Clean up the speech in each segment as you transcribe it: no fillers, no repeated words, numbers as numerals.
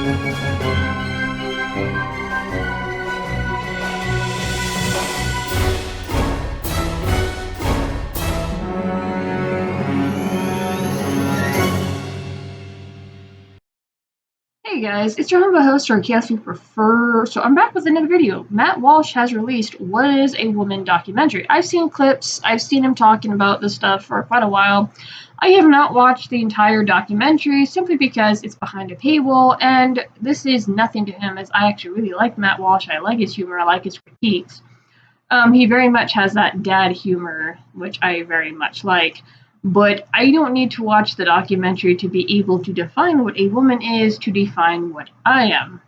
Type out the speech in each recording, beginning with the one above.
Hey guys, it's your humble host, or Chaos You Prefer. So I'm back with another video. Matt Walsh has released What is a Woman documentary. I've seen clips, I've seen him talking about this stuff for quite a while. I have not watched the entire documentary simply because it's behind a paywall, and this is nothing to him, as I actually really like Matt Walsh. I like his humor, I like his critiques. He very much has that dad humor, which I very much like. But I don't need to watch the documentary to be able to define what a woman is to define what I am.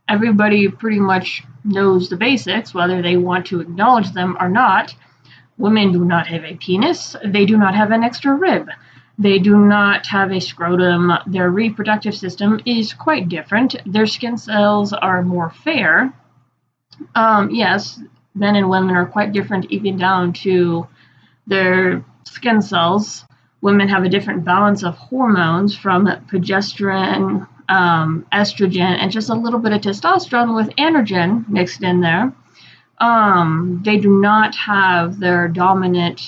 Everybody pretty much knows the basics, whether they want to acknowledge them or not. Women do not have a penis. They do not have an extra rib. They do not have a scrotum. Their reproductive system is quite different. Their skin cells are more fair. Yes, men and women are quite different, even down to their skin cells. Women have a different balance of hormones from progesterone, estrogen, and just a little bit of testosterone with androgen mixed in there. They do not have their dominant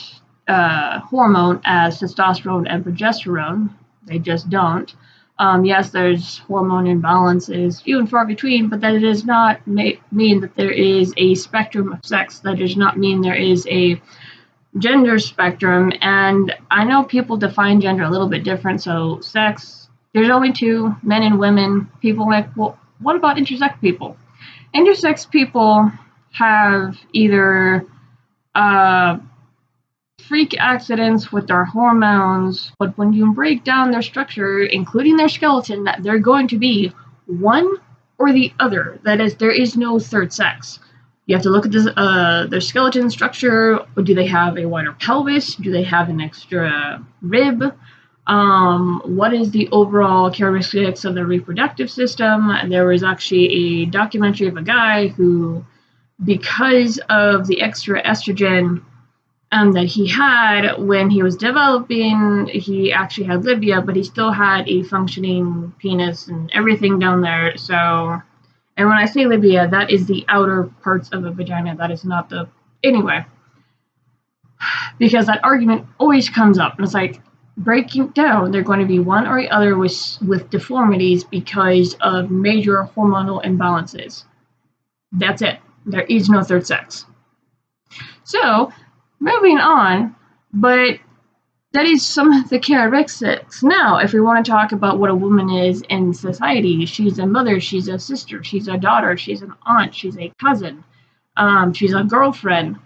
hormone as testosterone and progesterone. They just don't. Yes, there's hormone imbalances, few and far between, but that does not mean that there is a spectrum of sex. That does not mean there is a gender spectrum. And I know people define gender a little bit different. So sex, there's only two, men and women. People are like, well, what about intersex people? Intersex people have either freak accidents with their hormones, but when you break down their structure, including their skeleton, they're going to be one or the other. That is, there is no third sex. You have to look at this, their skeleton structure. Do they have a wider pelvis? Do they have an extra rib? What is the overall characteristics of the reproductive system? There was actually a documentary of a guy who, because of the extra estrogen that he had when he was developing, he actually had labia, but he still had a functioning penis and everything down there. So, and when I say labia, that is the outer parts of a vagina. That is not the, anyway. Because that argument always comes up. And it's like, breaking down, they're going to be one or the other with deformities because of major hormonal imbalances. That's it. There is no third sex. So, moving on, but that is some of the characteristics. Now, if we want to talk about what a woman is in society, she's a mother, she's a sister, she's a daughter, she's an aunt, she's a cousin, she's a girlfriend.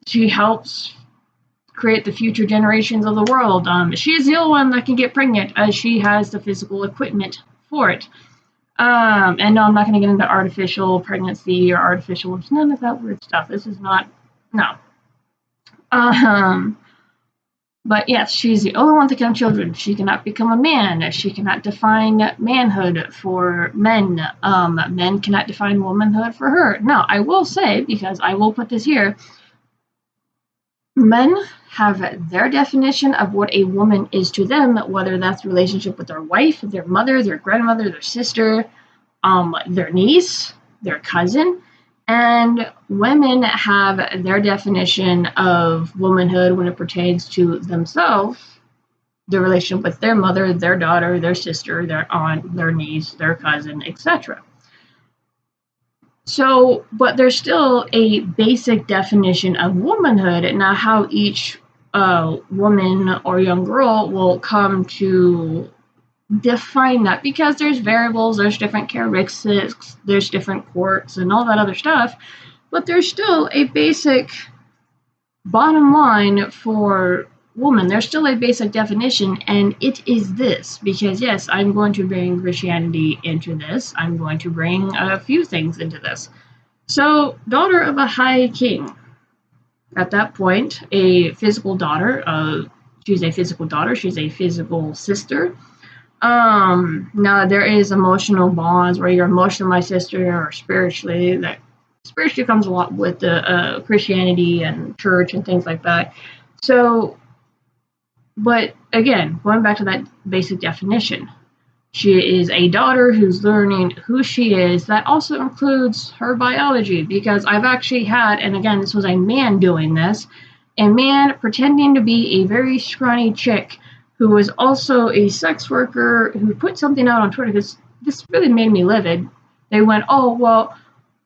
She helps create the future generations of the world. She is the only one that can get pregnant, as she has the physical equipment for it. And no, I'm not going to get into artificial pregnancy or artificial, none of that weird stuff. This is not, no. But yes, she's the only one that can have children. She cannot become a man. She cannot define manhood for men. Men cannot define womanhood for her. Now, I will say, because I will put this here, men have their definition of what a woman is to them, whether that's the relationship with their wife, their mother, their grandmother, their sister, their niece, their cousin. And women have their definition of womanhood when it pertains to themselves, their relationship with their mother, their daughter, their sister, their aunt, their niece, their cousin, etc. So, but there's still a basic definition of womanhood. Now, how each woman or young girl will come to define that, because there's variables, there's different characteristics, there's different quirks and all that other stuff, but there's still a basic bottom line for woman. There's still a basic definition, and it is this, because yes, I'm going to bring Christianity into this. I'm going to bring a few things into this. So, daughter of a high king. At that point, a physical daughter, she's a physical daughter, she's a physical sister. Now there is emotional bonds where you're emotional my sister, or spiritually. That spiritually comes a lot with the Christianity and church and things like that. So, but again, going back to that basic definition, She is a daughter who's learning who she is. That also includes her biology, because I've actually had, and again, this was a man doing this, a man pretending to be a very scrawny chick who was also a sex worker who put something out on Twitter. This really made me livid. They went, oh, well,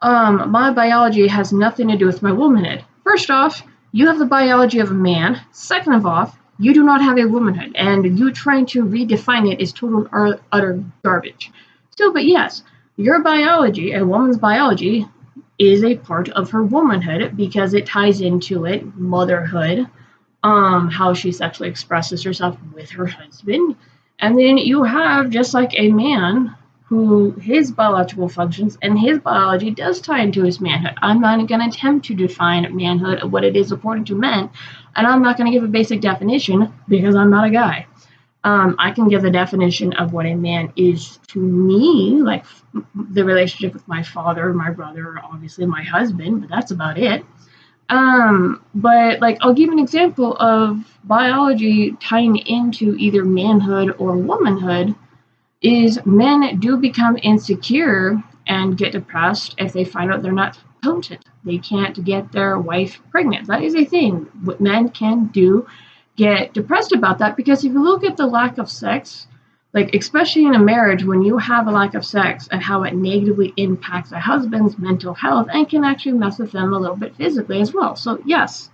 my biology has nothing to do with my womanhood. First off, you have the biology of a man. Second of all, you do not have a womanhood, and you trying to redefine it is total utter garbage. So, but yes, your biology, a woman's biology, is a part of her womanhood because it ties into it motherhood, how she sexually expresses herself with her husband, and then you have just like a man who his biological functions and his biology does tie into his manhood. I'm not going to attempt to define manhood, what it is according to men, and I'm not going to give a basic definition because I'm not a guy. I can give the definition of what a man is to me, like the relationship with my father, my brother, obviously my husband, but that's about it. But like I'll give an example of biology tying into either manhood or womanhood is men do become insecure and get depressed if they find out they're not potent. They can't get their wife pregnant. That is a thing. What men can do get depressed about that, because if you look at the lack of sex, like especially in a marriage, when you have a lack of sex and how it negatively impacts a husband's mental health and can actually mess with them a little bit physically as well. So yes,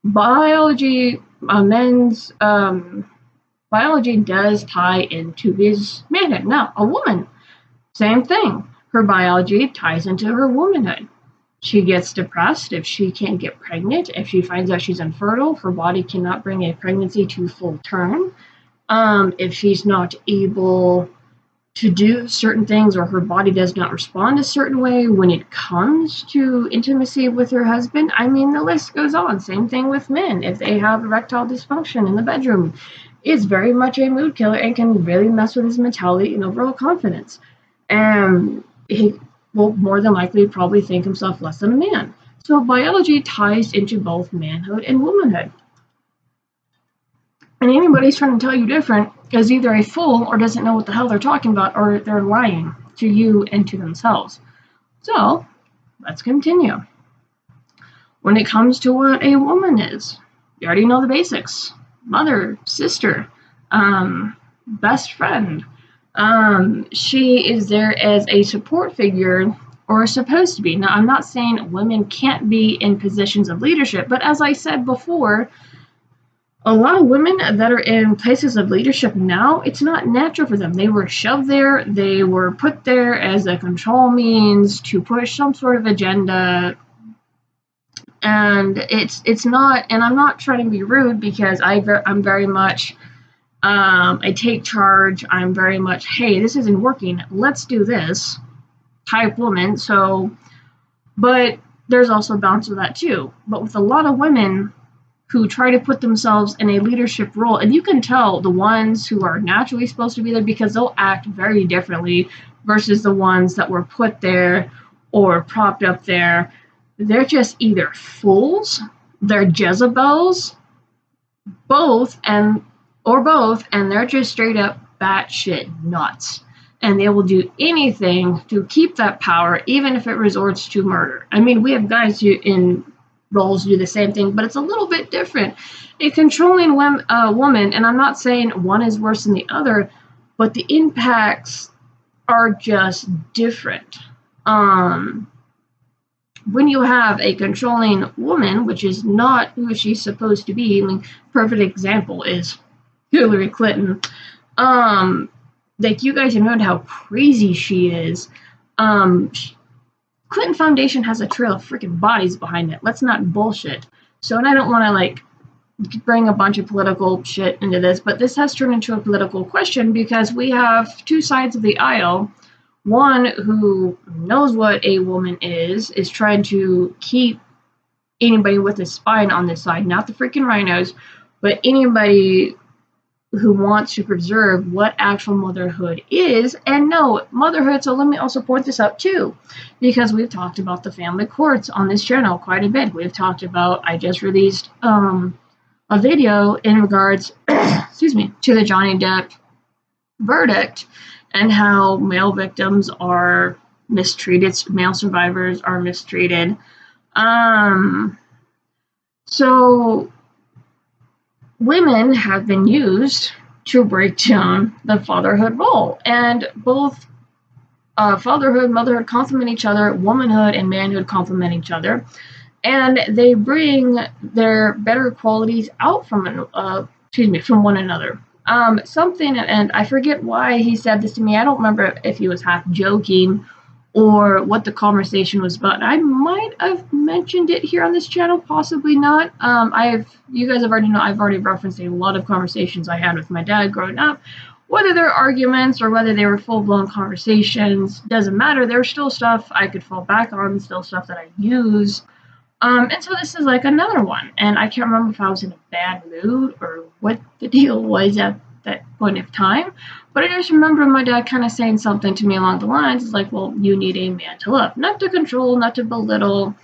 biology, men's biology does tie into his manhood. Now, a woman, same thing. Her biology ties into her womanhood. She gets depressed if she can't get pregnant. If she finds out she's infertile, her body cannot bring a pregnancy to full term. If she's not able to do certain things, or her body does not respond a certain way when it comes to intimacy with her husband, I mean, the list goes on. Same thing with men. If they have erectile dysfunction in the bedroom, it's very much a mood killer and can really mess with his mentality and overall confidence. And he will more than likely probably think himself less than a man. So biology ties into both manhood and womanhood. And anybody's trying to tell you different is either a fool or doesn't know what the hell they're talking about, or they're lying to you and to themselves. So let's continue. When it comes to what a woman is, you already know the basics. Mother, sister, best friend. She is there as a support figure, or supposed to be. Now, I'm not saying women can't be in positions of leadership, but as I said before, a lot of women that are in places of leadership now, it's not natural for them. They were shoved there. They were put there as a control means to push some sort of agenda. And it's not, and I'm not trying to be rude, because I'm very much, I take charge. I'm very much, hey, this isn't working, let's do this type woman. So, but there's also a balance of that too. But with a lot of women who try to put themselves in a leadership role, and you can tell the ones who are naturally supposed to be there, because they'll act very differently versus the ones that were put there or propped up there. They're just either fools, they're Jezebels, both, and they're just straight up batshit nuts. And they will do anything to keep that power, even if it resorts to murder. I mean, we have guys who in roles do the same thing, but it's a little bit different. A controlling woman, and I'm not saying one is worse than the other, but the impacts are just different. When you have a controlling woman, which is not who she's supposed to be, I mean, perfect example is Hillary Clinton. Like, you guys have known how crazy she is. Clinton Foundation has a trail of freaking bodies behind it. Let's not bullshit. So, and I don't want to like bring a bunch of political shit into this, but this has turned into a political question because we have two sides of the aisle. One who knows what a woman is trying to keep anybody with a spine on this side, not the freaking rhinos, but anybody who wants to preserve what actual motherhood is. And no, motherhood, so let me also point this out too, because we've talked about the family courts on this channel quite a bit. We've talked about, I just released a video in regards, excuse me, to the Johnny Depp verdict and how male victims are mistreated, male survivors are mistreated. So women have been used to break down the fatherhood role, and both fatherhood, motherhood complement each other, womanhood and manhood complement each other, and they bring their better qualities out from one another. Something, and I forget why he said this to me. I don't remember if he was half joking or what the conversation was about. I might have mentioned it here on this channel, possibly not. You guys have already know I've already referenced a lot of conversations I had with my dad growing up. Whether they're arguments or whether they were full-blown conversations, doesn't matter. There's still stuff I could fall back on, still stuff that I use. And so this is like another one. And I can't remember if I was in a bad mood or what the deal was at that point of time. But I just remember my dad kind of saying something to me along the lines. It's like, well, you need a man to love. Not to control, not to belittle,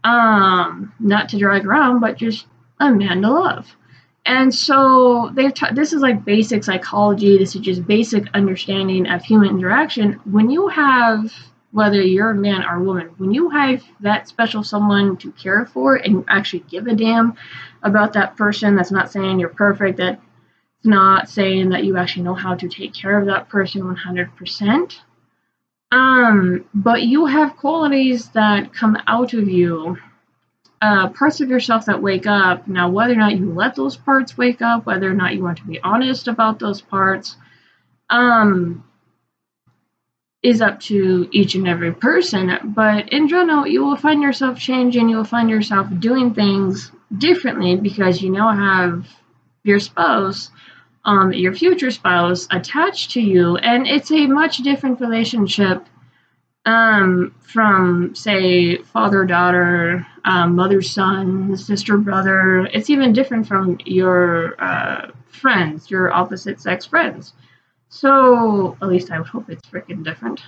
not to drag around, but just a man to love. And so this is like basic psychology. This is just basic understanding of human interaction. When you have, whether you're a man or a woman, when you have that special someone to care for and you actually give a damn about that person, that's not saying you're perfect, that's not saying that you actually know how to take care of that person 100%. But you have qualities that come out of you, parts of yourself that wake up. Now, whether or not you let those parts wake up, whether or not you want to be honest about those parts, is up to each and every person. But in general, you will find yourself changing. You will find yourself doing things differently because you now have your spouse, your future spouse, attached to you, and it's a much different relationship from, say, father-daughter, mother-son, sister-brother. It's even different from your friends, your opposite-sex friends. So, at least I would hope it's freaking different.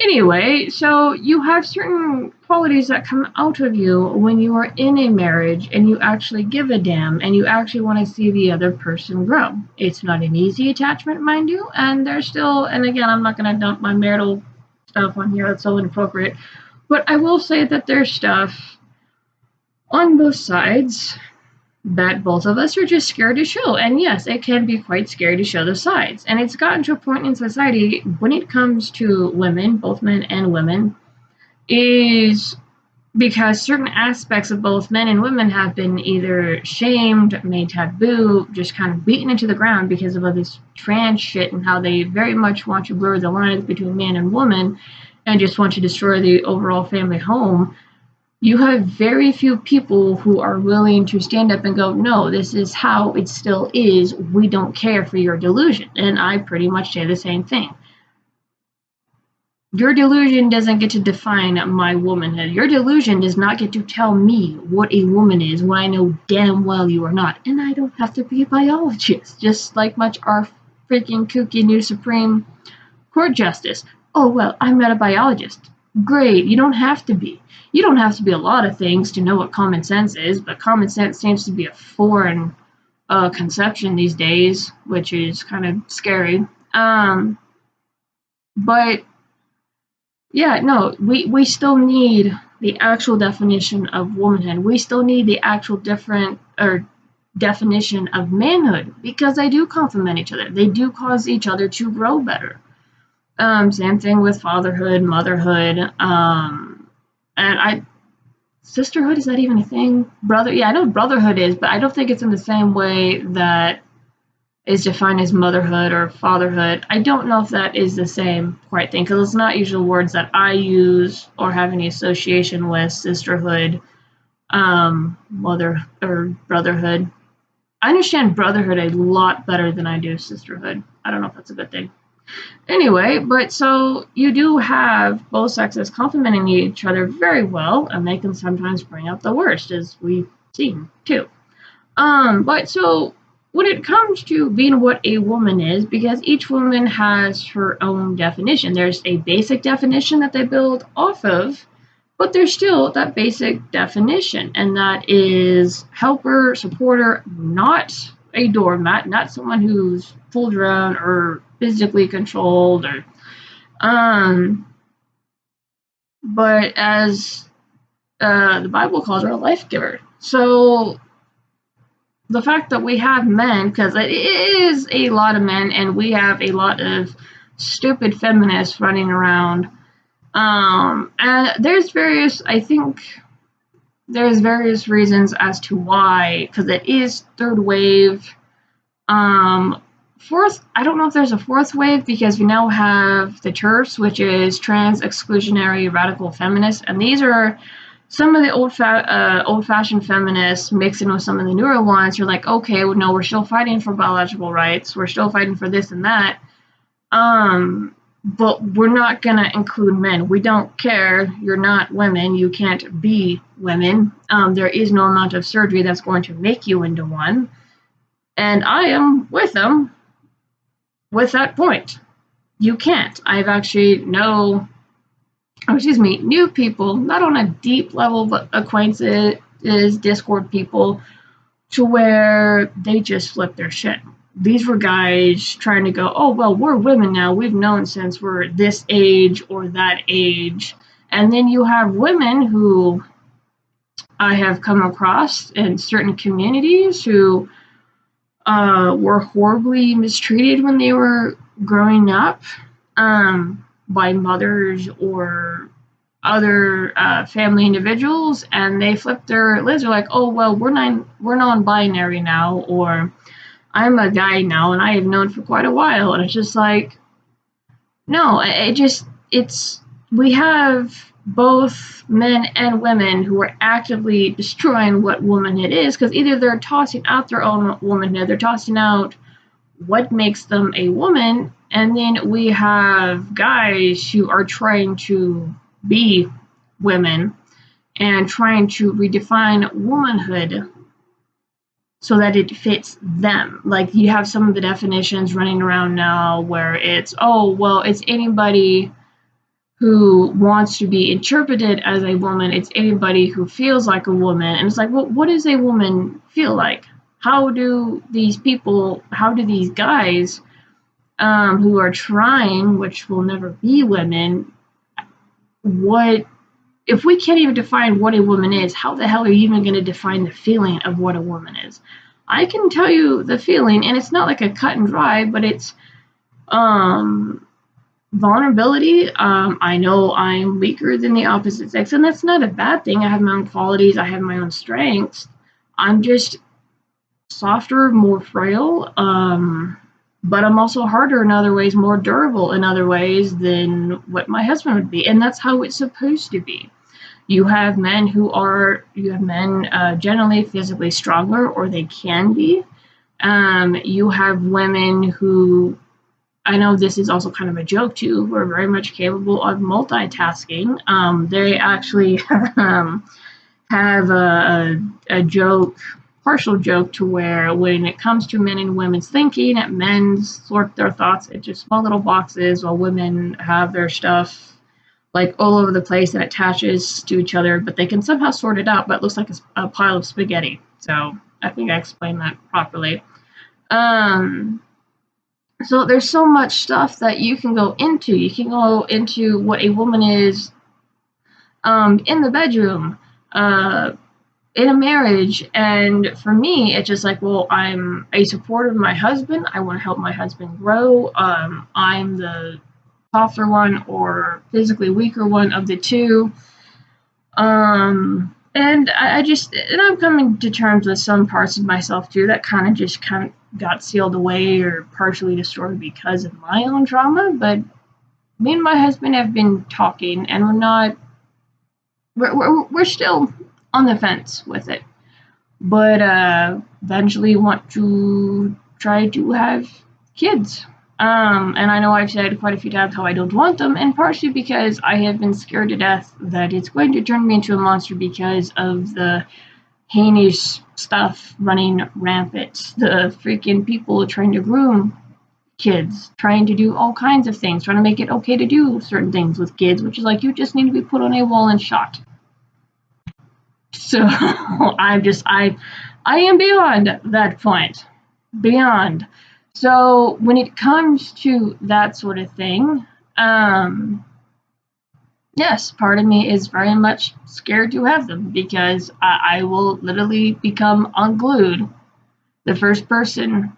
Anyway, so you have certain qualities that come out of you when you are in a marriage and you actually give a damn and you actually want to see the other person grow. It's not an easy attachment, mind you, and there's still, and again, I'm not going to dump my marital stuff on here, that's so inappropriate, but I will say that there's stuff on both sides that both of us are just scared to show. And yes, it can be quite scary to show the sides. And it's gotten to a point in society when it comes to women, both men and women, is because certain aspects of both men and women have been either shamed, made taboo, just kind of beaten into the ground because of all this trans shit and how they very much want to blur the lines between man and woman and just want to destroy the overall family home. You have very few people who are willing to stand up and go, no, this is how it still is. We don't care for your delusion. And I pretty much say the same thing. Your delusion doesn't get to define my womanhood. Your delusion does not get to tell me what a woman is when I know damn well you are not. And I don't have to be a biologist, just like much our freaking kooky new Supreme Court Justice. Oh, well, I'm not a biologist. Great, you don't have to be. You don't have to be a lot of things to know what common sense is, but common sense seems to be a foreign conception these days, which is kind of scary. But yeah, no, we still need the actual definition of womanhood. We still need the actual definition of manhood because they do complement each other. They do cause each other to grow better. Same thing with fatherhood, motherhood, and sisterhood, is that even a thing? Yeah, I know brotherhood is, but I don't think it's in the same way that is defined as motherhood or fatherhood. I don't know if that is the same quite thing, because it's not usually words that I use or have any association with sisterhood, mother, or brotherhood. I understand brotherhood a lot better than I do sisterhood. I don't know if that's a good thing. Anyway, but so you do have both sexes complementing each other very well, and they can sometimes bring out the worst, as we've seen too. But so when it comes to being what a woman is, because each woman has her own definition, there's a basic definition that they build off of, but there's still that basic definition, and that is helper, supporter, not a doormat, not someone who's pulled around or physically controlled or um but as the Bible calls her a life giver. So the fact that we have men, because it is a lot of men, and we have a lot of stupid feminists running around. And I think there's various reasons as to why, because it is third wave. Fourth, I don't know if there's a fourth wave because we now have the TERFs, which is trans exclusionary radical feminists, and these are some of the old-fashioned feminists mixing with some of the newer ones who are like, okay, well, no, we're still fighting for biological rights, we're still fighting for this and that, but we're not gonna include men. We don't care. You're not women. You can't be women. There is no amount of surgery that's going to make you into one. And I am with them with that point. You can't. I've actually new people, not on a deep level, but acquaintances, Discord people, to where they just flip their shit. These were guys trying to go, oh, well, we're women now. We've known since we're this age or that age. And then you have women who I have come across in certain communities who were horribly mistreated when they were growing up by mothers or other family individuals, and they flip their lids. They're like, oh, well, we're non-binary now, or I'm a guy now, and I have known for quite a while. And it's just like, no, we have both men and women who are actively destroying what womanhood is, because either they're tossing out their own womanhood, they're tossing out what makes them a woman, and then we have guys who are trying to be women and trying to redefine womanhood so that it fits them. Like, you have some of the definitions running around now where it's, oh, well, it's anybody who wants to be interpreted as a woman, it's anybody who feels like a woman. And it's like, well, what does a woman feel like? How do these guys who are trying, which will never be women, if we can't even define what a woman is, how the hell are you even going to define the feeling of what a woman is? I can tell you the feeling, and it's not like a cut and dry, but it's vulnerability. I know I'm weaker than the opposite sex, and that's not a bad thing. I have my own qualities, I have my own strengths. I'm just softer, more frail, but I'm also harder in other ways, more durable in other ways than what my husband would be, and that's how it's supposed to be. You have men generally physically stronger, or they can be. You have women who, I know this is also kind of a joke too, who are very much capable of multitasking. They actually have a joke, partial joke, to where when it comes to men and women's thinking, men sort their thoughts into small little boxes, while women have their stuff like all over the place and attaches to each other, but they can somehow sort it out, but it looks like a pile of spaghetti. So I think I explained that properly. So there's so much stuff that you can go into. You can go into what a woman is in the bedroom, in a marriage. And for me, it's just like, well, I'm a supporter of my husband. I want to help my husband grow. I'm the softer one or physically weaker one of the two. And I'm coming to terms with some parts of myself too that kind of got sealed away or partially destroyed because of my own trauma. But me and my husband have been talking, and we're still on the fence with it, but eventually want to try to have kids. And I know I've said quite a few times how I don't want them, and partially because I have been scared to death that it's going to turn me into a monster because of the heinous stuff running rampant. The freaking people trying to groom kids, trying to do all kinds of things, trying to make it okay to do certain things with kids, which is like, you just need to be put on a wall and shot. So I am beyond that point. beyond. So when it comes to that sort of thing, um, yes, part of me is very much scared to have them because I will literally become unglued the first person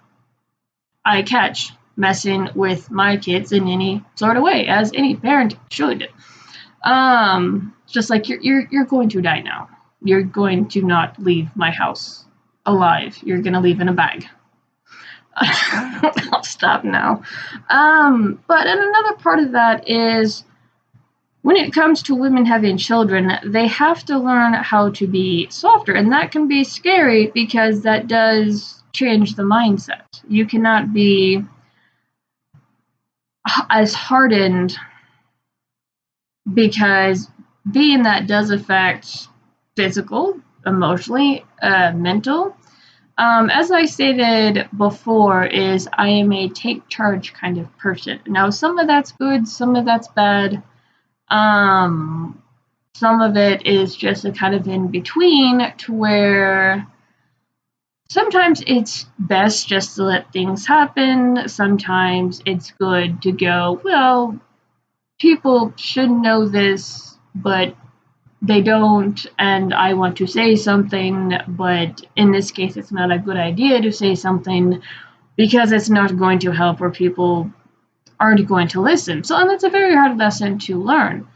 I catch messing with my kids in any sort of way, as any parent should. Just like you're going to die now. You're going to not leave my house alive. You're gonna leave in a bag. I'll stop now. But and another part of that is when it comes to women having children, they have to learn how to be softer, and that can be scary because that does change the mindset. You cannot be as hardened because being that does affect physical, emotionally, mental. As I stated before, is I am a take charge kind of person. Now, some of that's good, some of that's bad. Um, some of it is just a kind of in between to where sometimes it's best just to let things happen. Sometimes it's good to go, well, people should know this, but they don't, and I want to say something, but in this case, it's not a good idea to say something because it's not going to help or people aren't going to listen. So, and that's a very hard lesson to learn.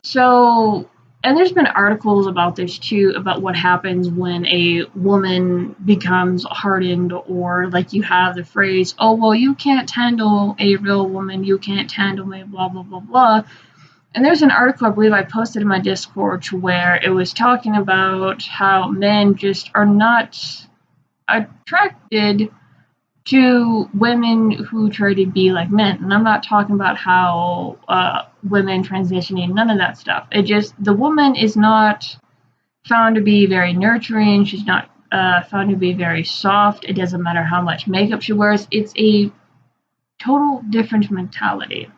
So, and there's been articles about this too, about what happens when a woman becomes hardened, or like you have the phrase, oh, well, you can't handle a real woman, you can't handle me, blah, blah, blah, blah. And there's an article I believe I posted in my Discord where it was talking about how men just are not attracted to women who try to be like men. And I'm not talking about how women transitioning, none of that stuff. It just, the woman is not found to be very nurturing. She's not found to be very soft. It doesn't matter how much makeup she wears. It's a total different mentality.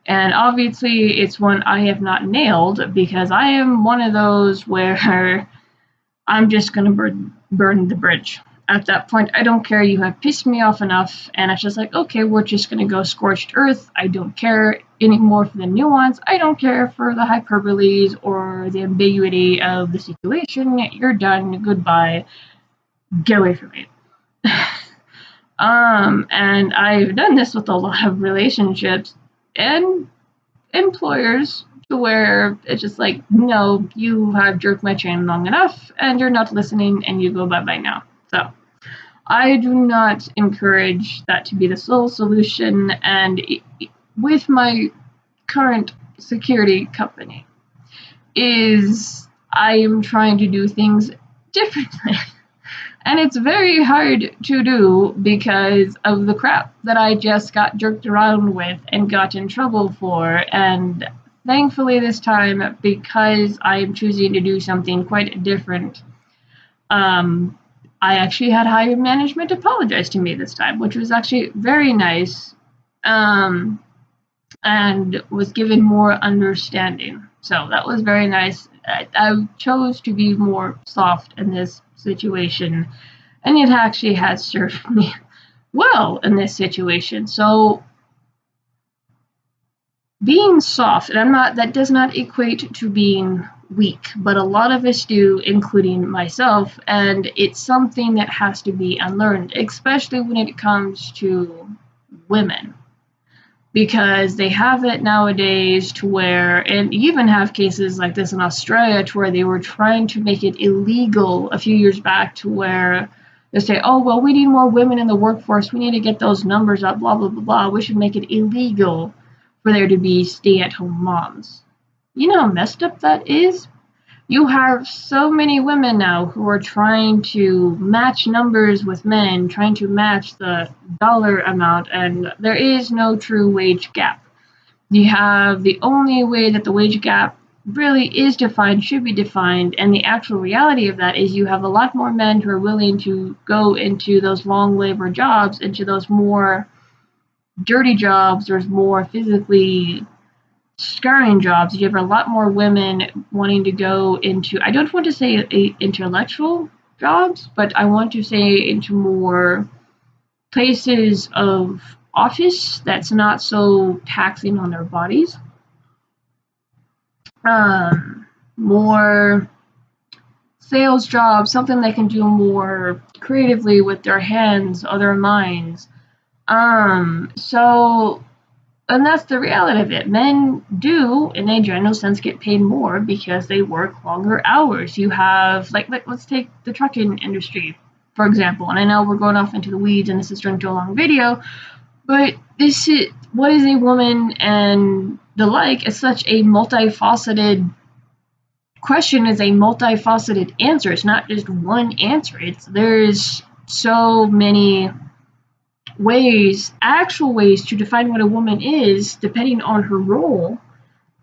And obviously, it's one I have not nailed because I am one of those where I'm just going to burn the bridge. At that point, I don't care. You have pissed me off enough. And it's just like, okay, we're just going to go scorched earth. I don't care anymore for the nuance. I don't care for the hyperboles or the ambiguity of the situation. You're done. Goodbye. Get away from me. And I've done this with a lot of relationships and employers to where it's just like, no, you have jerked my chain long enough and you're not listening and you go bye-bye now. So I do not encourage that to be the sole solution. And with my current security company is I am trying to do things differently. And it's very hard to do because of the crap that I just got jerked around with and got in trouble for. And thankfully, this time, because I am choosing to do something quite different, I actually had higher management apologize to me this time, which was actually very nice, and was given more understanding. So that was very nice. I chose to be more soft in this situation, and it actually has served me well in this situation. So being soft, and that does not equate to being weak, but a lot of us do, including myself, and it's something that has to be unlearned, especially when it comes to women. Because they have it nowadays to where, and even have cases like this in Australia to where they were trying to make it illegal a few years back to where they say, oh, well, we need more women in the workforce. We need to get those numbers up, blah, blah, blah, blah. We should make it illegal for there to be stay-at-home moms. You know how messed up that is? You have so many women now who are trying to match numbers with men, trying to match the dollar amount, and there is no true wage gap. You have the only way that the wage gap really is defined, should be defined, and the actual reality of that is you have a lot more men who are willing to go into those long labor jobs, into those more dirty jobs, there's more physically scarring jobs. You have a lot more women wanting to go into, I don't want to say a intellectual jobs, but I want to say into more places of office that's not so taxing on their bodies. More sales jobs, something they can do more creatively with their hands, other minds. So and that's the reality of it. Men do, in a general sense, get paid more because they work longer hours. You have, like let's take the trucking industry, for example. And I know we're going off into the weeds and this is turned into a long video, but this is, what is a woman and the like, is such a multifaceted question, is a multifaceted answer. It's not just one answer. There's so many ways, actual ways to define what a woman is, depending on her role.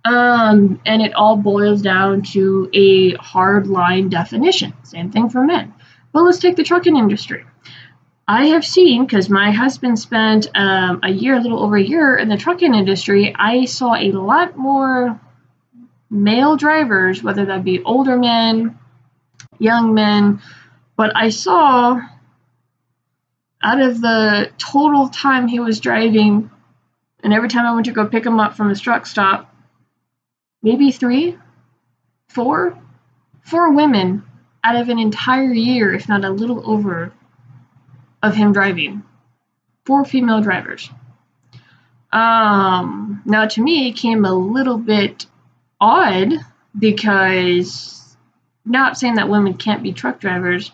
And it all boils down to a hard line definition. Same thing for men. But let's take the trucking industry. I have seen, because my husband spent a little over a year in the trucking industry, I saw a lot more male drivers, whether that be older men, young men, but I saw, out of the total time he was driving, and every time I went to go pick him up from his truck stop, maybe four women out of an entire year, if not a little over, of him driving. 4 female drivers. Now, to me, it came a little bit odd because, not saying that women can't be truck drivers,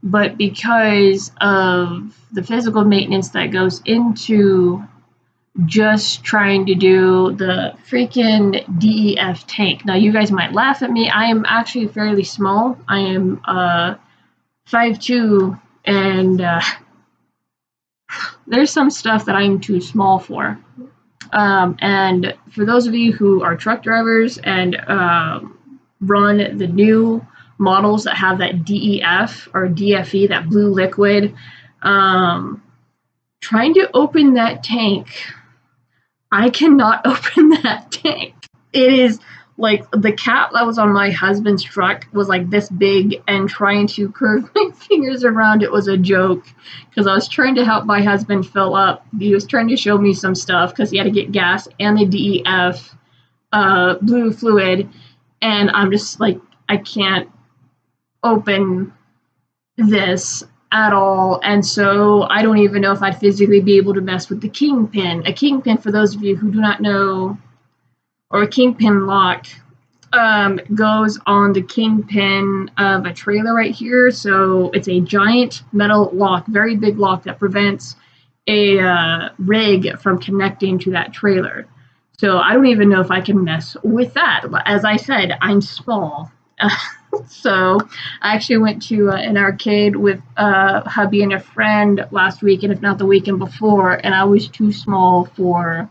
but because of the physical maintenance that goes into just trying to do the freaking DEF tank. Now, you guys might laugh at me. I am actually fairly small. I am 5'2", and there's some stuff that I'm too small for. And for those of you who are truck drivers and run the new models that have that DEF or DFE, that blue liquid, trying to open that tank, I cannot open that tank. It is like the cap that was on my husband's truck was like this big, and trying to curve my fingers around it was a joke because I was trying to help my husband fill up. He was trying to show me some stuff because he had to get gas and the DEF blue fluid, and I'm just like, I can't open this at all. And so I don't even know if I'd physically be able to mess with the kingpin. A kingpin, for those of you who do not know, or a kingpin lock, goes on the kingpin of a trailer right here. So it's a giant metal lock, very big lock that prevents a rig from connecting to that trailer. So I don't even know if I can mess with that. As I said, I'm small. So I actually went to an arcade with hubby and a friend last week, and if not the weekend before, and I was too small for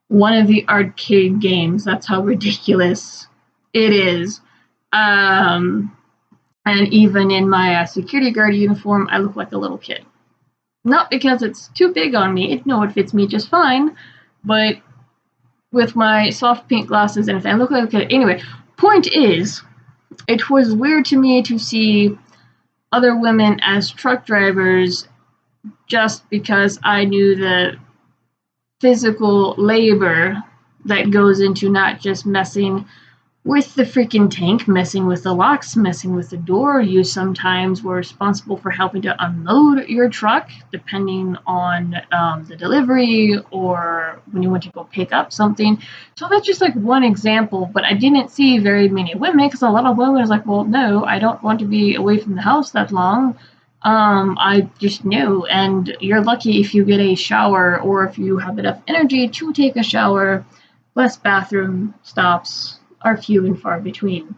one of the arcade games. That's how ridiculous it is. And even in my security guard uniform, I look like a little kid. Not because it's too big on me. No, it fits me just fine. But with my soft pink glasses and everything, I look like a kid. Anyway, point is, it was weird to me to see other women as truck drivers just because I knew the physical labor that goes into not just messing with the freaking tank, messing with the locks, messing with the door. You sometimes were responsible for helping to unload your truck, depending on the delivery or when you went to go pick up something. So that's just like one example, but I didn't see very many women, because a lot of women was like, well, no, I don't want to be away from the house that long. I just knew, and you're lucky if you get a shower or if you have enough energy to take a shower. Less bathroom stops are few and far between.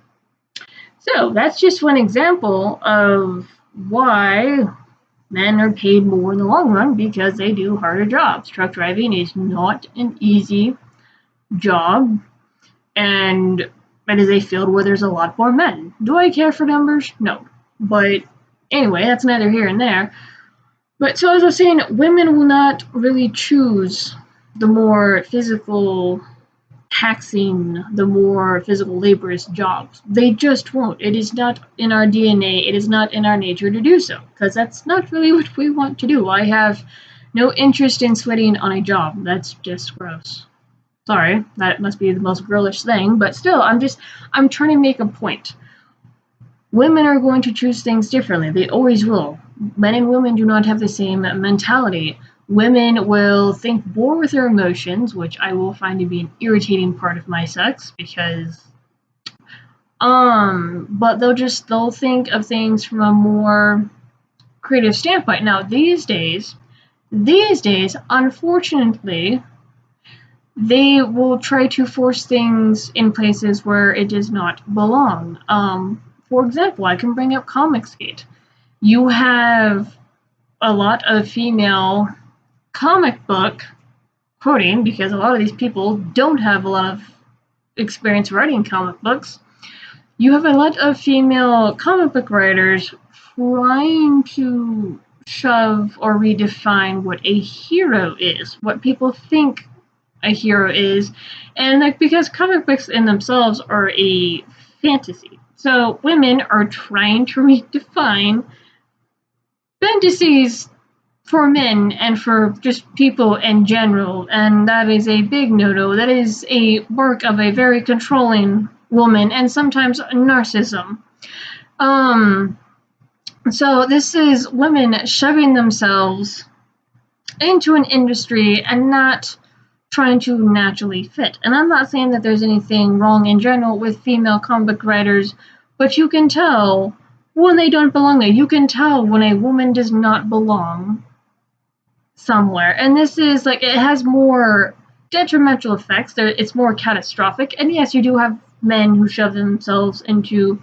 So that's just one example of why men are paid more in the long run, because they do harder jobs. Truck driving is not an easy job, and it is a field where there's a lot more men. Do I care for numbers? No. But anyway, that's neither here and there. But so as I was saying, women will not really choose the more physical taxing the more physical laborious jobs. They just won't. It is not in our DNA. It is not in our nature to do so, because that's not really what we want to do. I have no interest in sweating on a job. That's just gross. Sorry, that must be the most girlish thing, but still, I'm trying to make a point. Women are going to choose things differently. They always will. Men and women do not have the same mentality. Women will think more with their emotions, which I will find to be an irritating part of my sex, because but they'll think of things from a more creative standpoint. Now these days, unfortunately, they will try to force things in places where it does not belong. For example, I can bring up Comicsgate. You have a lot of female comic book quoting, because a lot of these people don't have a lot of experience writing comic books. You have a lot of female comic book writers trying to shove or redefine what a hero is, what people think a hero is, and like, because comic books in themselves are a fantasy, so women are trying to redefine fantasies for men and for just people in general, and that is a big no-no. That is a work of a very controlling woman, and sometimes narcissism. So this is women shoving themselves into an industry and not trying to naturally fit. And I'm not saying that there's anything wrong in general with female comic book writers, but you can tell when they don't belong there. You can tell when a woman does not belong somewhere. And this is like, it has more detrimental effects. It's more catastrophic. And yes, you do have men who shove themselves into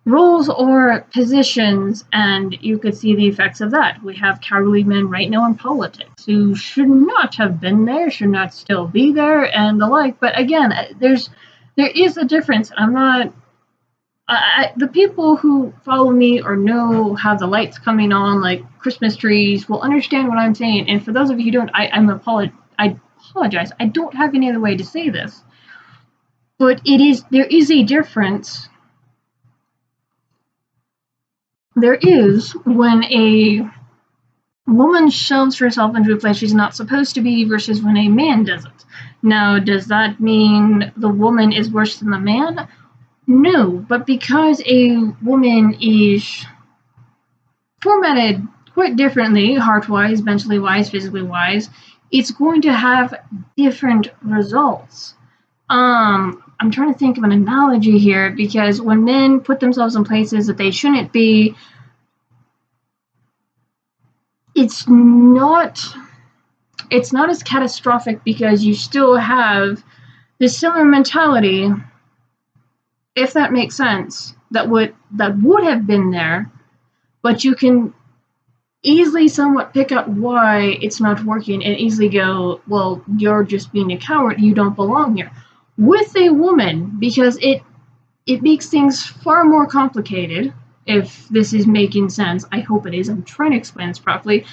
roles or positions, and you could see the effects of that. We have cowardly men right now in politics who should not have been there, should not still be there, and the like. But again, there is a difference. The people who follow me or know how the lights coming on like Christmas trees will understand what I'm saying. And for those of you who don't, I apologize. I don't have any other way to say this. But there is a difference. There is when a woman shoves herself into a place she's not supposed to be versus when a man does it. Now, does that mean the woman is worse than the man? No, but because a woman is formatted quite differently, heart-wise, mentally-wise, physically-wise, it's going to have different results. I'm trying to think of an analogy here, because when men put themselves in places that they shouldn't be, it's not as catastrophic, because you still have this similar mentality, if that makes sense, that would have been there, but you can easily somewhat pick up why it's not working and easily go, well, you're just being a coward, you don't belong here. With a woman, because it makes things far more complicated, if this is making sense. I hope it is. I'm trying to explain this properly.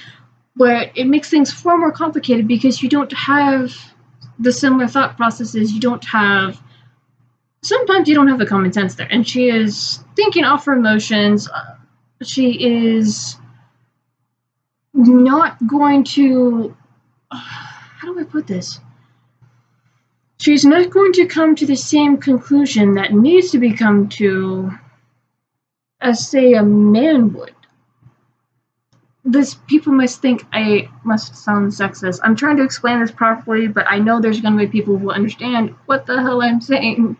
But it makes things far more complicated because you don't have the similar thought processes. Sometimes you don't have the common sense there. And she is thinking off her emotions. She is not going to, how do I put this? She's not going to come to the same conclusion that needs to be come to as, say, a man would. People must think I must sound sexist. I'm trying to explain this properly, but I know there's going to be people who will understand what the hell I'm saying.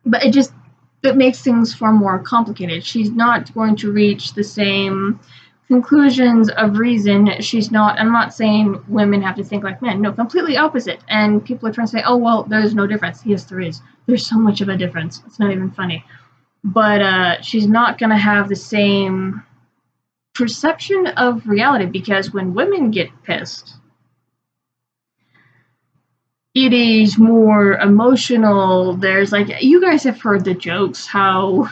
But it makes things far more complicated. She's not going to reach the same conclusions of reason. I'm not saying women have to think like men. No, completely opposite. And people are trying to say, oh, well, there's no difference. Yes, there is. There's so much of a difference. It's not even funny. But she's not going to have the same perception of reality, because when women get pissed, it is more emotional. There's like, you guys have heard the jokes, how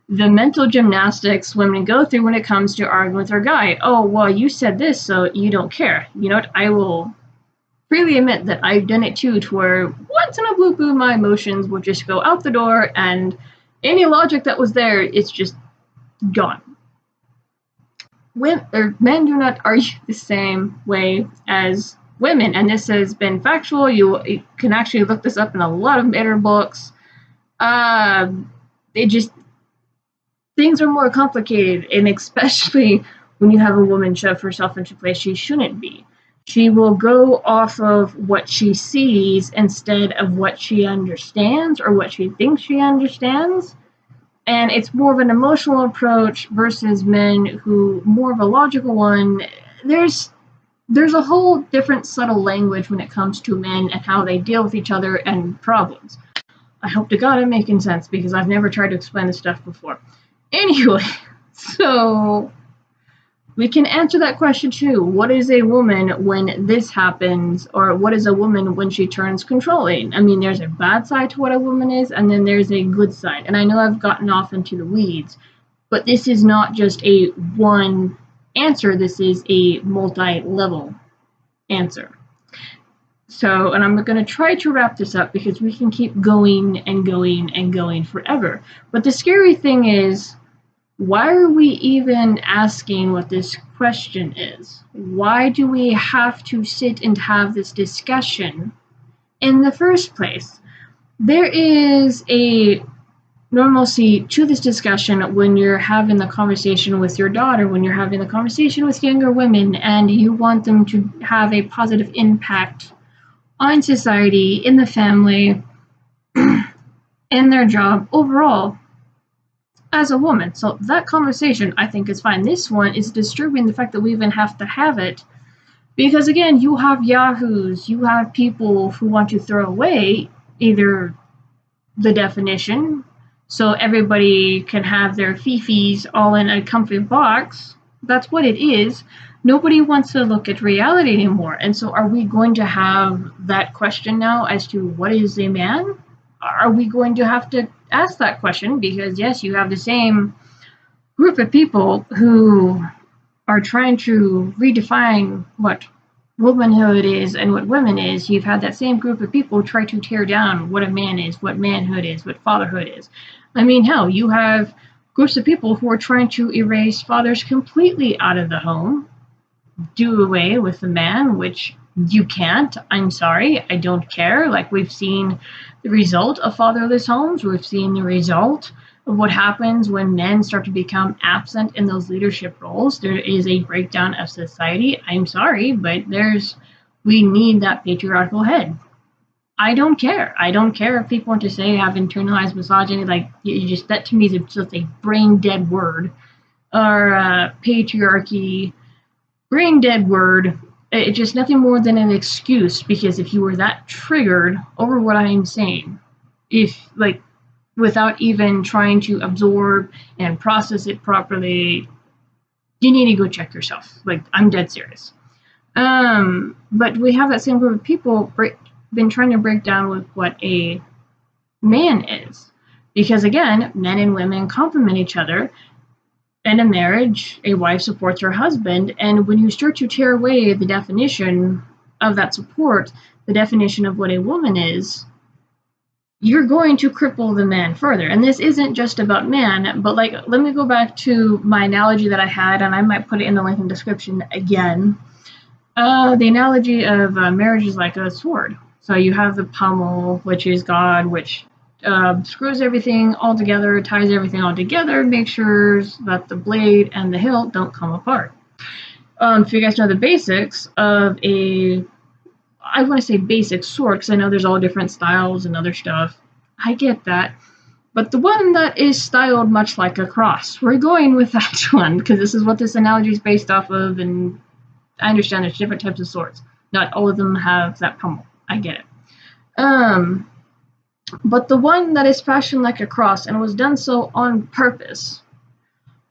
the mental gymnastics women go through when it comes to arguing with their guy. Oh, well, you said this, so you don't care. You know what? I will freely admit that I've done it too, to where once in a blue moon my emotions would just go out the door and any logic that was there, it's just gone. Men do not argue the same way as women, and this has been factual. You can actually look this up in a lot of better books. It just, things are more complicated, and especially when you have a woman shove herself into a place she shouldn't be. She will go off of what she sees instead of what she understands or what she thinks she understands. And it's more of an emotional approach versus men who more of a logical one. There's a whole different subtle language when it comes to men and how they deal with each other and problems. I hope to God I'm making sense, because I've never tried to explain this stuff before. Anyway, so we can answer that question too. What is a woman when this happens? Or what is a woman when she turns controlling? I mean, there's a bad side to what a woman is, and then there's a good side. And I know I've gotten off into the weeds, but this is not just a one answer. This is a multi-level answer. So, and I'm going to try to wrap this up because we can keep going and going and going forever. But the scary thing is, why are we even asking what this question is? Why do we have to sit and have this discussion in the first place? There is a normalcy to this discussion when you're having the conversation with your daughter, when you're having the conversation with younger women, and you want them to have a positive impact on society, in the family, in their job, overall, as a woman. So that conversation, I think, is fine. This one is disturbing, the fact that we even have to have it, because again, you have yahoos, you have people who want to throw away either the definition, so everybody can have their fifis all in a comfy box. That's what it is. Nobody wants to look at reality anymore. And so are we going to have that question now as to what is a man? Are we going to have to ask that question? Because yes, you have the same group of people who are trying to redefine what womanhood is and what women is. You've had that same group of people try to tear down what a man is, what manhood is, what fatherhood is. I mean, hell, you have groups of people who are trying to erase fathers completely out of the home, do away with the man, which you can't. I'm sorry, I don't care. Like, we've seen the result of fatherless homes. We've seen the result of what happens when men start to become absent in those leadership roles. There is a breakdown of society. I'm sorry, but we need that patriarchal head. I don't care. I don't care if people want to say have internalized misogyny. Like, you just, that to me is just a brain dead word, or patriarchy, brain dead word. It's just nothing more than an excuse, because if you were that triggered over what I'm saying, if, like, without even trying to absorb and process it properly, you need to go check yourself. Like, I'm dead serious. But we have that same group of people been trying to break down with what a man is. Because again, men and women complement each other. In a marriage, a wife supports her husband, and when you start to tear away the definition of that support, the definition of what a woman is, you're going to cripple the man further. And this isn't just about man, but like, let me go back to my analogy that I had, and I might put it in the link in the description again. The analogy of marriage is like a sword. So you have the pommel, which is God, which screws everything all together, ties everything all together, makes sure that the blade and the hilt don't come apart. If you guys know the basics of I want to say basic sword, because I know there's all different styles and other stuff. I get that. But the one that is styled much like a cross, we're going with that one, because this is what this analogy is based off of, and I understand there's different types of swords. Not all of them have that pommel. I get it. But the one that is fashioned like a cross and was done so on purpose,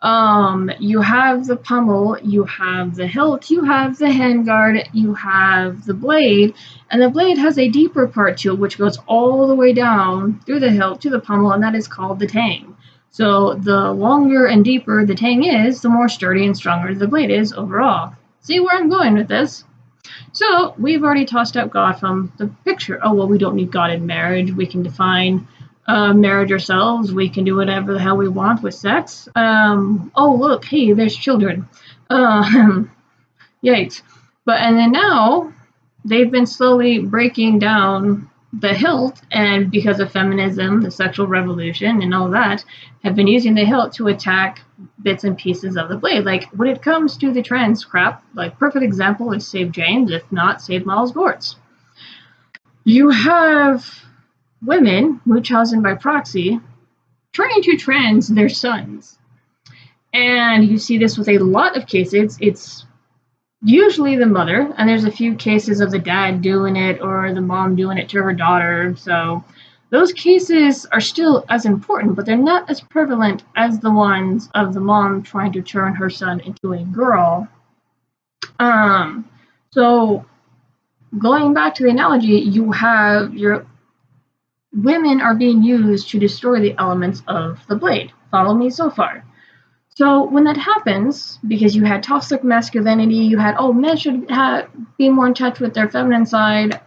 you have the pommel, you have the hilt, you have the handguard, you have the blade, and the blade has a deeper part to it, which goes all the way down through the hilt to the pommel, and that is called the tang. So the longer and deeper the tang is, the more sturdy and stronger the blade is overall. See where I'm going with this? So we've already tossed out God from the picture. Oh, well, we don't need God in marriage. We can define marriage ourselves. We can do whatever the hell we want with sex. Oh, look, hey, there's children. Yikes. And then now they've been slowly breaking down the hilt, and because of feminism, the sexual revolution, and all that, have been using the hilt to attack bits and pieces of the blade. Like when it comes to the trans crap, like perfect example is Save James, if not Save Miles Gortz. You have women, Munchausen by proxy, trying to trans their sons. And you see this with a lot of cases. It's usually the mother, and there's a few cases of the dad doing it or the mom doing it to her daughter. So those cases are still as important, but they're not as prevalent as the ones of the mom trying to turn her son into a girl. So going back to the analogy, you have your women are being used to destroy the elements of the blade. Follow me so far. So when that happens, because you had toxic masculinity, you had, men should be more in touch with their feminine side.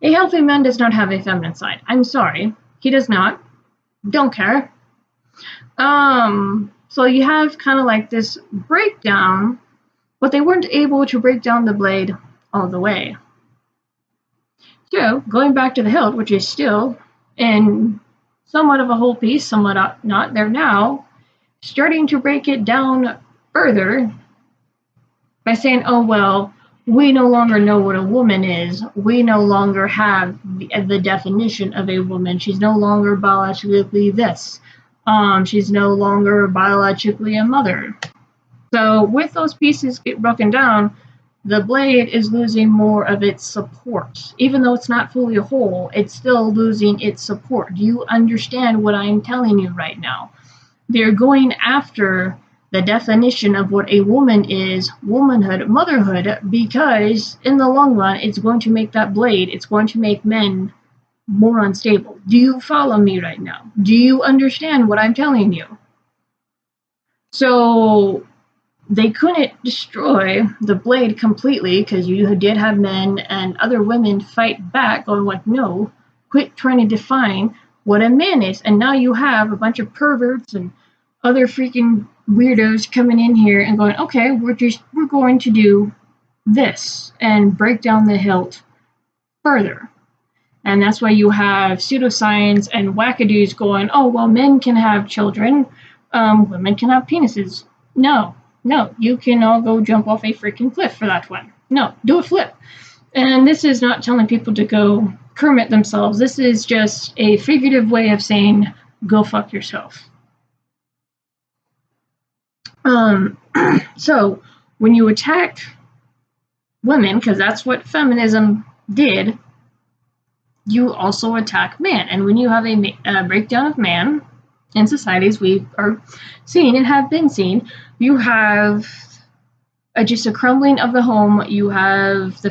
A healthy man does not have a feminine side. I'm sorry. He does not. Don't care. So you have kind of like this breakdown, but they weren't able to break down the blade all the way. So going back to the hilt, which is still in somewhat of a whole piece, somewhat not, they're now starting to break it down further by saying, oh, well, we no longer know what a woman is. We no longer have the definition of a woman. She's no longer biologically this. She's no longer biologically a mother. So with those pieces get broken down, the blade is losing more of its support. Even though it's not fully whole, it's still losing its support. Do you understand what I'm telling you right now? They're going after the definition of what a woman is, womanhood, motherhood, because in the long run, it's going to make that blade, it's going to make men more unstable. Do you follow me right now? Do you understand what I'm telling you? So they couldn't destroy the blade completely because you did have men and other women fight back, going like, no, quit trying to define what a man is. And now you have a bunch of perverts and other freaking weirdos coming in here and going, okay, we're going to do this and break down the hilt further. And that's why you have pseudoscience and wackadoos going, oh, well, men can have children, women can have penises. No, you can all go jump off a freaking cliff for that one. No, do a flip. And this is not telling people to go Kermit themselves. This is just a figurative way of saying, go fuck yourself. So when you attack women, because that's what feminism did, you also attack man. And when you have a breakdown of man in societies we are seeing and have been seeing, you have just a crumbling of the home. You have the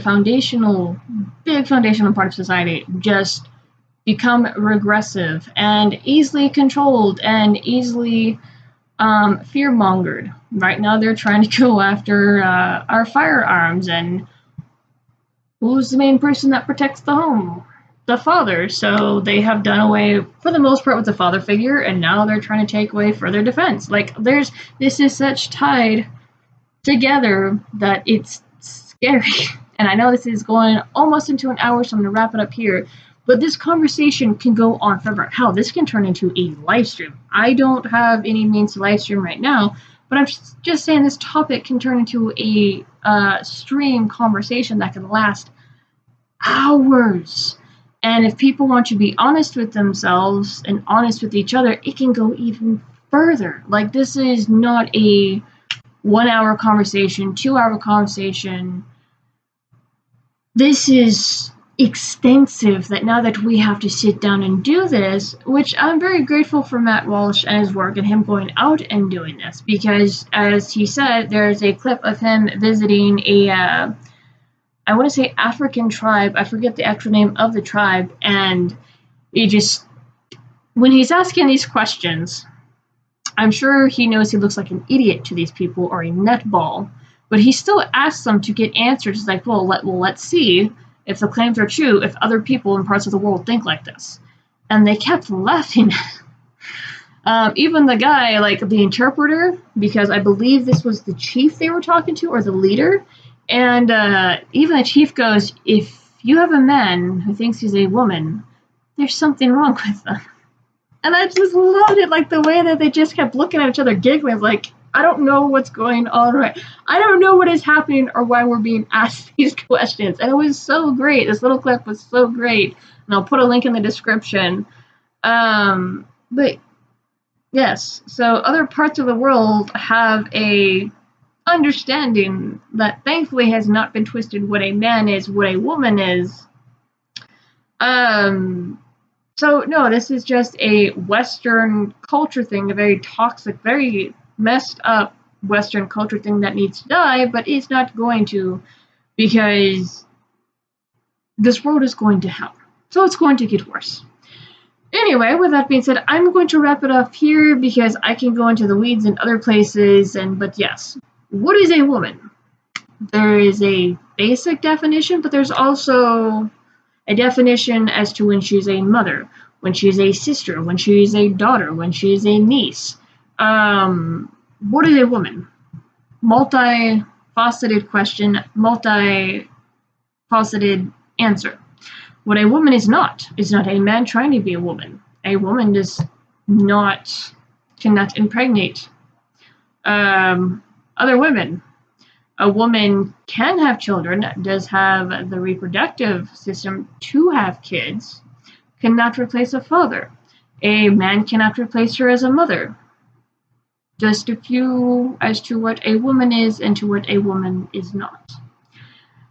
big foundational part of society just become regressive and easily controlled and easily fear-mongered. Right now they're trying to go after our firearms, and who's the main person that protects the home? The father. So they have done away, for the most part, with the father figure, and now they're trying to take away further defense. Like, this is such tied together that it's scary. And I know this is going almost into an hour, so I'm going to wrap it up here. But this conversation can go on forever. Hell, this can turn into a live stream. I don't have any means to live stream right now, but I'm just saying this topic can turn into a stream conversation that can last hours. And if people want to be honest with themselves and honest with each other, it can go even further. Like, this is not a 1 hour conversation, 2 hour conversation. This is extensive, that now that we have to sit down and do this, which I'm very grateful for Matt Walsh and his work and him going out and doing this, because as he said, there's a clip of him visiting I want to say African tribe. I forget the actual name of the tribe. And when he's asking these questions, I'm sure he knows he looks like an idiot to these people, or a nutball. But he still asks them to get answers. He's like, let's see if the claims are true, if other people in parts of the world think like this. And they kept laughing. Even the guy, like the interpreter, because I believe this was the chief they were talking to, or the leader, and even the chief goes, if you have a man who thinks he's a woman, there's something wrong with them. And I just loved it, like the way that they just kept looking at each other, giggling, like, I don't know what's going on, right? I don't know what is happening or why we're being asked these questions. And it was so great. This little clip was so great. And I'll put a link in the description. But yes, so other parts of the world have a understanding that thankfully has not been twisted what a man is, what a woman is. So no, this is just a Western culture thing, a very toxic, very messed up Western culture thing that needs to die, but it's not going to, because this world is going to hell. So it's going to get worse. Anyway, with that being said, I'm going to wrap it up here because I can go into the weeds in other places, but yes, what is a woman? There is a basic definition, but there's also a definition as to when she's a mother, when she's a sister, when she's a daughter, when she's a niece. What is a woman? Multifaceted question, multifaceted answer. What a woman is not a man trying to be a woman. A woman cannot impregnate other women. A woman can have children, does have the reproductive system to have kids, cannot replace a father. A man cannot replace her as a mother. Just a few as to what a woman is and to what a woman is not.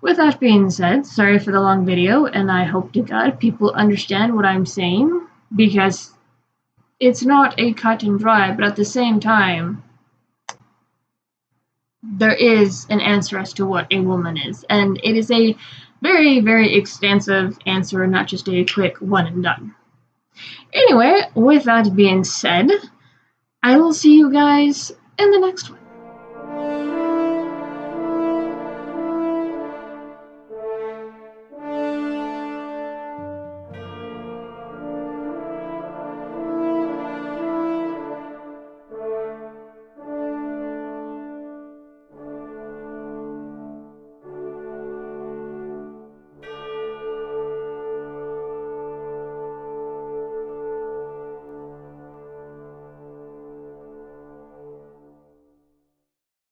With that being said, sorry for the long video, and I hope to God people understand what I'm saying, because it's not a cut and dry, but at the same time, there is an answer as to what a woman is, and it is a very, very extensive answer, not just a quick one and done. Anyway, with that being said, I will see you guys in the next one.